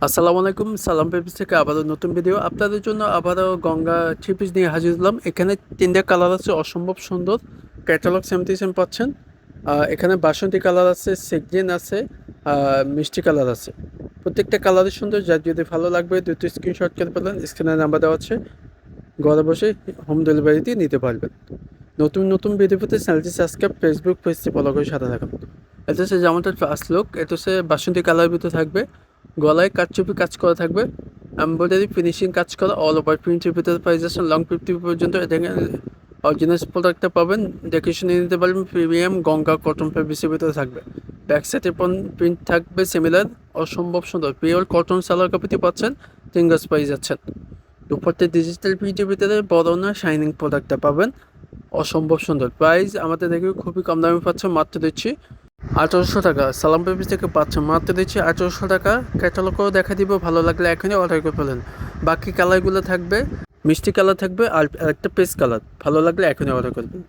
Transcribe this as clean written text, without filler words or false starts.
আসসালামু আলাইকুম। সালাম পেপিস থেকে আবারও নতুন ভিডিও আপনাদের জন্য আবারও গঙ্গা থ্রি পিস নিয়ে হাজির হলাম। এখানে তিনটা কালার আছে, অসম্ভব সুন্দর। ক্যাটালগ 77 পাচ্ছেন। এখানে বাসন্তী কালার আছে, সেকজিন আছে, মিষ্টি কালার আছে। প্রত্যেকটা কালারই সুন্দর, যার যদি ভালো লাগবে দুটো স্ক্রিনশট করে পেলেন, স্ক্রিনে নাম্বার দেওয়া আছে, ঘরে বসে হোম ডেলিভারিতে নিতে পারবেন। নতুন নতুন ভিডিও পেতে চ্যানেলটি সাবস্ক্রাইব, ফেসবুক পেজটি ফলো করে সাথে থাকুন। এটা হচ্ছে জামাটার ফার্স্ট লুক। এটা হচ্ছে বাসন্তী কালারের ভিতরে থাকবে, গলায় কাটচুপি কাজ করা থাকবে, এমব্রয়ডারি ফিনিশিং কাজ করা, অল ওভার প্রিন্টের ভিতরে পেয়ে যাচ্ছেন লং 50 পর্যন্ত। এটা অরিজিনাল প্রোডাক্টটা পাবেন, দেখে শুনে নিতে পারবেন। প্রিমিয়াম গঙ্গা কটন ফেব্রিক্সের ভিতরে থাকবে। ব্যাক সাইডে প্রিন্ট থাকবে সিমিলার, অসম্ভব সুন্দর পিওর কটন সালোয়ার কাপড়টি পাচ্ছেন, 3 গজ পেয়ে যাচ্ছেন। দুপাট্টা ডিজিটাল প্রিন্টের ভিতরে বড় না শাইনিং প্রোডাক্টটা পাবেন, অসম্ভব সুন্দর। প্রাইস আমাদের দেখে খুবই কম দামে পাচ্ছেন, মাত্র দিচ্ছি 1800 টাকা। সালাম পেপিস থেকে পাচ্ছেন, মাত্র দিচ্ছি 1800 টাকা। ক্যাটালগও দেখা দিব, ভালো লাগলে এখনই অর্ডার করে ফেলেন। বাকি কালারগুলো থাকবে, মিষ্টি কালার থাকবে আর একটা পেস্ট কালার, ভালো লাগলে এখনই অর্ডার করবেন।